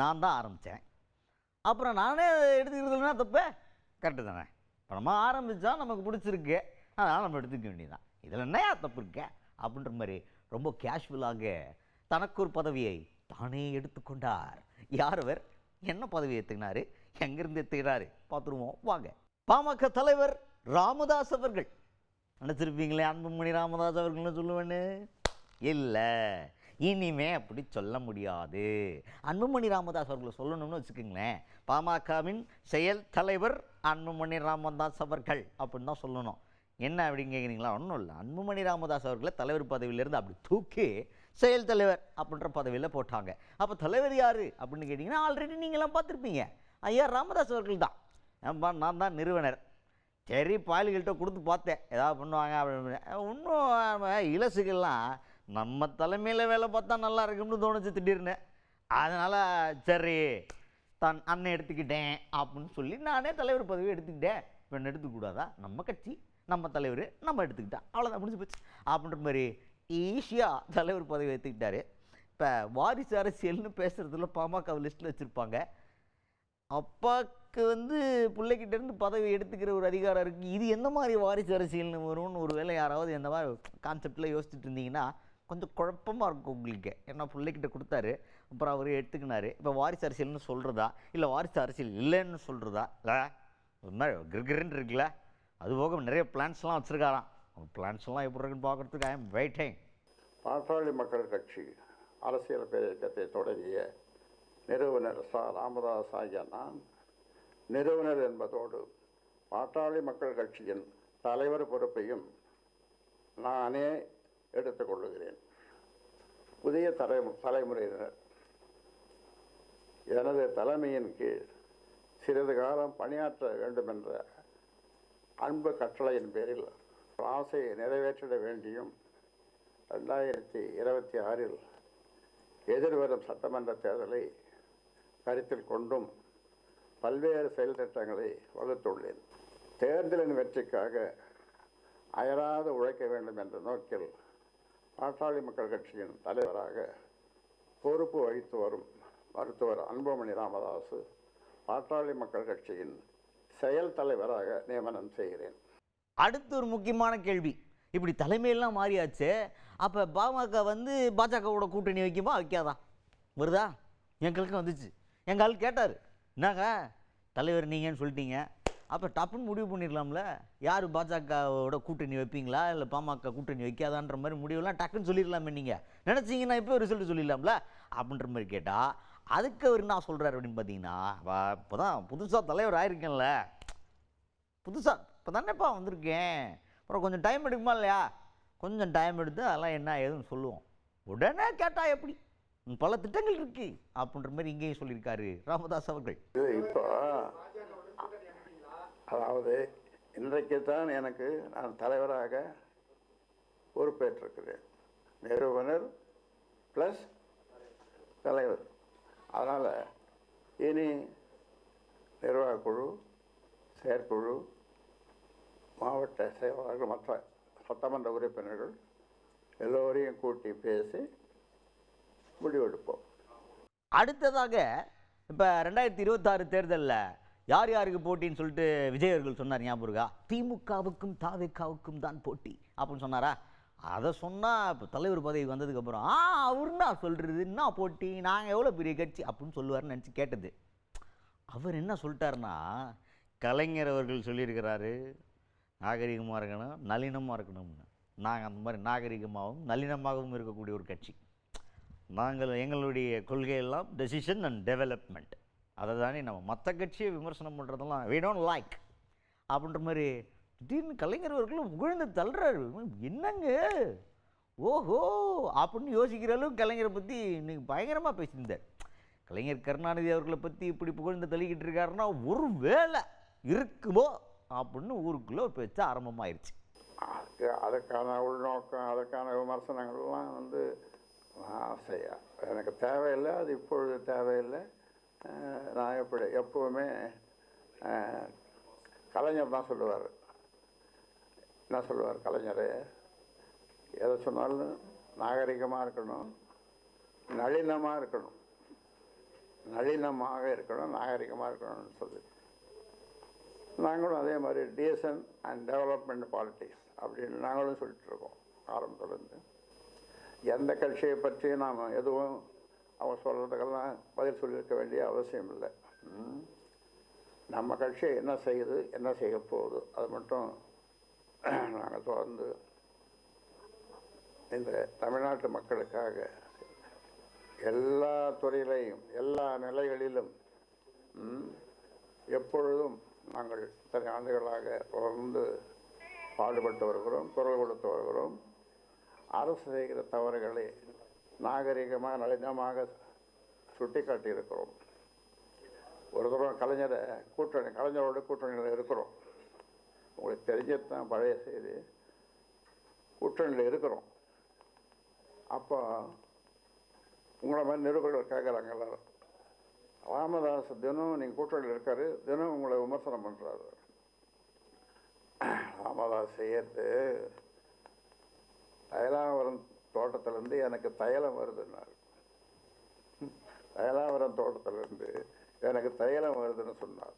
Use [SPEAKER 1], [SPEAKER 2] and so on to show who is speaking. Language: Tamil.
[SPEAKER 1] நான் தான் ஆரம்பித்தேன். அப்புறம் நானே எடுத்துக்கிறதுனா தப்பே கரெக்டு தானே. இப்போ நம்ம ஆரம்பித்தா நமக்கு பிடிச்சிருக்கு, அதனால் நம்ம எடுத்துக்க வேண்டியதுதான். இதில் என்னையா தப்பு இருக்க அப்படின்ற மாதிரி ரொம்ப கேஷுவலாக தனக்கு ஒரு பதவியை தானே எடுத்துக்கொண்டார். யார் அவர், என்ன பதவி எடுத்துக்கினாரு, எங்கேருந்து எடுத்துக்கிறாரு பார்த்துருவோம் வாங்க. பாமக தலைவர் ராமதாஸ் அவர்கள். நினச்சிருப்பீங்களே அன்புமணி ராமதாஸ் அவர்கள்னு சொல்லுவேன்னு. இல்லை, இனிமே அப்படி சொல்ல முடியாது. அன்புமணி ராமதாஸ் அவர்களை சொல்லணும்னு வச்சுக்கோங்களேன், பாமகவின் செயல் தலைவர் அன்புமணி ராமதாஸ் அவர்கள் அப்படின்னு தான் சொல்லணும். என்ன அப்படின்னு கேட்குறீங்களா? ஒன்றும் இல்லை, அன்புமணி ராமதாஸ் அவர்களை தலைவர் பதவியிலேருந்து அப்படி தூக்கி செயல் தலைவர் அப்படின்ற பதவியில் போட்டாங்க. அப்போ தலைவர் யார் அப்படின்னு கேட்டிங்கன்னா ஆல்ரெடி நீங்களாம் பார்த்துருப்பீங்க, ஐயா ராமதாஸ் அவர்கள் தான். நான் தான் நிறுவனர். சரி, பாலிகள்கிட்ட கொடுத்து பார்த்தேன் ஏதாவது பண்ணுவாங்க அப்படின்னு. இன்னும் இலசுகள்லாம் நம்ம தலைமையில் வேலை பார்த்தா நல்லா இருக்கும்னு தோணுச்சு திடீர்னு. அதனால் சரி தான் அண்ணன் எடுத்துக்கிட்டேன் அப்படின்னு சொல்லி நானே தலைவர் பதவி எடுத்துக்கிட்டேன். இப்போ எடுத்துக்கூடாதா? நம்ம கட்சி நம்ம தலைவர் நம்ம எடுத்துக்கிட்டா அவ்வளோதான், முடிஞ்சு போச்சு அப்படின்ற மாதிரி ஈஸியாக தலைவர் பதவி எடுத்துக்கிட்டாரு. இப்போ வாரிசு அரசியல்னு பேசுகிறதுல பாமக லிஸ்ட்டில் வச்சுருப்பாங்க. அப்பாவுக்கு பிள்ளைகிட்டேருந்து பதவி எடுத்துக்கிற ஒரு அதிகாரம் இருக்குது. இது எந்த மாதிரி வாரிசு அரசியல்னு வரும்னு ஒரு வேளை யாராவது எந்த மாதிரி கான்செப்டில் யோசிச்சுட்டு இருந்தீங்கன்னா கொஞ்சம் குழப்பமாக இருக்கும் உங்களுக்கு. ஏன்னா பிள்ளைக்கிட்ட கொடுத்தாரு, அப்புறம் அவர் எடுத்துக்கினாரு. இப்போ வாரிசு அரசியல்னு சொல்கிறதா இல்லை வாரிசு அரசியல் இல்லைன்னு சொல்கிறதா? இல்லை, ஒரு மாதிரி கிரிகிரின்னு இருக்குல்ல. அதுபோக நிறைய பிளான்ஸ்லாம் வச்சுருக்காராம். பிளான்ஸ்லாம் எப்படி இருக்குன்னு பார்க்குறதுக்கு ஐ எம் வெயிட்டிங்.
[SPEAKER 2] பாட்டாளி மக்கள் கட்சி அரசியல் இயக்கத்தை தொடங்கிய நிறுவனர் ராமதாஸ் ஆகிய நான் நிறுவனர் என்பதோடு பாட்டாளி மக்கள் கட்சியின் தலைவர் பொறுப்பையும் நானே எடுத்துக்கொள்ளுகிறேன். புதிய தலைமுறையினர் எனது தலைமையின் கீழ் சிறிது காலம் பணியாற்ற வேண்டுமென்ற அன்பு கட்டளையின் பேரில் ஆசையை நிறைவேற்றிட வேண்டியும் 2026 எதிர்வரும் சட்டமன்ற தேர்தலை கருத்தில் கொண்டும் பல்வேறு செயல் திட்டங்களை வகுத்துள்ளேன். தேர்தலின் வெற்றிக்காக அயராது உழைக்க வேண்டும் என்ற நோக்கில் பாட்டாளி மக்கள் கட்சியின் தலைவராக பொறுப்பு வகித்து வரும் மருத்துவர் அன்புமணி ராமதாஸ் பாட்டாளி மக்கள் கட்சியின் செயல் தலைவராக நியமனம் செய்கிறேன்.
[SPEAKER 1] அடுத்து ஒரு முக்கியமான கேள்வி, இப்படி தலைமையெல்லாம் மாறியாச்சு, அப்போ பாமக பாஜகவோட கூட்டணி வைக்குமா வைக்காதா? வருதா? எங்களுக்கு வந்துச்சு. எங்கள் ஆள் கேட்டார், என்னங்க தலைவர் நீங்கன்னு சொல்லிட்டீங்க, அப்போ டப்புன்னு முடிவு பண்ணிடலாம்ல, யார் பாஜகவோட கூட்டணி வைப்பீங்களா இல்லை பாமக கூட்டணி வைக்காதான்ற மாதிரி முடிவுலாம் டக்குன்னு சொல்லிடலாமே, நீங்கள் நினச்சிங்கன்னா இப்போ ரிசல்ட் சொல்லிடலாம்ல அப்படின்ற மாதிரி கேட்டால், அதுக்கு அவர் என்ன சொல்கிறார் அப்படின்னு பார்த்தீங்கன்னா, இப்போ தான் புதுசாக தலைவர் ஆயிருக்கேன்ல, புதுசாக இப்போ தானேப்பா வந்திருக்கேன், அப்புறம் கொஞ்சம் டைம் எடுக்குமா இல்லையா, கொஞ்சம் டைம் எடுத்து அதெல்லாம் என்ன ஏதுன்னு சொல்லுவோம், உடனே கேட்டால் எப்படி, பல திட்டங்கள் இருக்கு அப்படின்ற மாதிரி இங்கேயும் சொல்லியிருக்காரு ராமதாஸ் அவர்கள்.
[SPEAKER 2] இப்போ அதாவது இன்றைக்கு தான் நான் தலைவராக பொறுப்பேற்றிருக்கிறேன், நிறுவனர் ப்ளஸ் தலைவர். அதனால் இனி நிர்வாகக்குழு, செயற்குழு, மாவட்ட செயலாளர்கள், மற்ற சட்டமன்ற உறுப்பினர்கள் எல்லோரையும் கூட்டி பேசி முடிவெடுப்போம்.
[SPEAKER 1] அடுத்ததாக இப்போ 2026 தேர்தலில் யார் யாருக்கு போட்டின்னு சொல்லிட்டு விஜய் அவர்கள் சொன்னார், ஞாபகம் இருக்கா? திமுகவுக்கும் தாவேக்காவுக்கும் தான் போட்டி அப்படின்னு சொன்னாரா? அதை சொன்னால் இப்போ தலைவர் பதவி வந்ததுக்கப்புறம் அவருன்னா சொல்கிறது என்ன போட்டி, நாங்கள் எவ்வளோ பெரிய கட்சி அப்படின்னு சொல்லுவார்னு நினச்சி கேட்டது. அவர் என்ன சொல்லிட்டாருன்னா, கலைஞர் அவர்கள் சொல்லியிருக்கிறாரு நாகரிகமாக இருக்கணும், நளினமாக இருக்கணும்னு. நாங்கள் அந்த மாதிரி நாகரிகமாகவும் நளினமாகவும் இருக்கக்கூடிய ஒரு கட்சி. எங்களுடைய கொள்கையெல்லாம் டெசிஷன் அண்ட் டெவலப்மெண்ட். அதை தானே நம்ம மற்ற கட்சியை விமர்சனம் பண்ணுறதெல்லாம் வி டோன்ட் லைக் அப்படின்ற மாதிரி திடீர்னு கலைஞர் அவர்களும் புகழ்ந்து தள்ளுறாரு. என்னங்க ஓஹோ அப்படின்னு யோசிக்கிற அளவுக்கு கலைஞரை பற்றி இன்னைக்கு பயங்கரமாக பேசியிருந்தார். கலைஞர் கருணாநிதி அவர்களை பற்றி இப்படி புகழ்ந்து தள்ளிக்கிட்டு இருக்காருன்னா ஒரு வேலை இருக்குமோ அப்படின்னு ஊருக்குள்ளே ஒரு பேச்சு ஆரம்பமாயிருச்சு.
[SPEAKER 2] அதுக்கான உள்நோக்கம், அதுக்கான விமர்சனங்கள்லாம் ஆசையா எனக்கு தேவையில்லை, அது இப்பொழுது தேவையில்லை. நான் எப்பவுமே கலைஞர் தான் சொல்லுவார். என்ன சொல்லுவார் கலைஞர்? எதை சொன்னாலும் நாகரிகமாக இருக்கணும், நளினமாக இருக்கணும். நளினமாக இருக்கணும், நாகரிகமாக இருக்கணும்னு சொல்லி நாங்களும் அதே மாதிரி டீசன்ட் அண்ட் டெவலப்மெண்ட் பாலிட்டிக்ஸ் அப்படின்னு நாங்களும் சொல்லிட்டுருக்கோம் ஆரம்பத்துலேருந்து. எந்த கட்சியை பற்றி நாம் எதுவும் அவங்க சொல்கிறதுக்கெல்லாம் பதில் சொல்லியிருக்க வேண்டிய அவசியம் இல்லை. நம்ம கட்சி என்ன செய்யுது, என்ன செய்ய போகுது, அது மட்டும் நாங்கள் தொடர்ந்து இந்த தமிழ்நாட்டு மக்களுக்காக எல்லா துறையிலையும் எல்லா நிலைகளிலும் எப்பொழுதும் நாங்கள் இத்தனை ஆண்டுகளாக தொடர்ந்து பாடுபட்டு வருகிறோம், குரல் கொடுத்து வருகிறோம். அரசு செய்கிற தவறுகளை நாகரிகமாக நளினமாக சுட்டி காட்டியிருக்கிறோம். ஒரு தடவை கலைஞரோட கூட்டணியில் இருக்கிறோம். உங்களுக்கு தெரிஞ்சது தான் பழைய செய்தி. கூட்டணியில் இருக்கிறோம். அப்போ உங்களை மாதிரி நிருபர்கள் கேட்குறாங்க எல்லாரும், ராமதாஸ் தினம் நீங்கள் கூட்டணியில் இருக்காரு, தினம் உங்களை விமர்சனம் பண்ணுறாரு. ராமதாஸ் செய்யறது தைலாவரம் தோட்டத்திலேருந்து எனக்கு தைலம் வருதுன்னாரு. தைலாவரம் தோட்டத்திலேருந்து எனக்கு தைலம் வருதுன்னு சொன்னார்.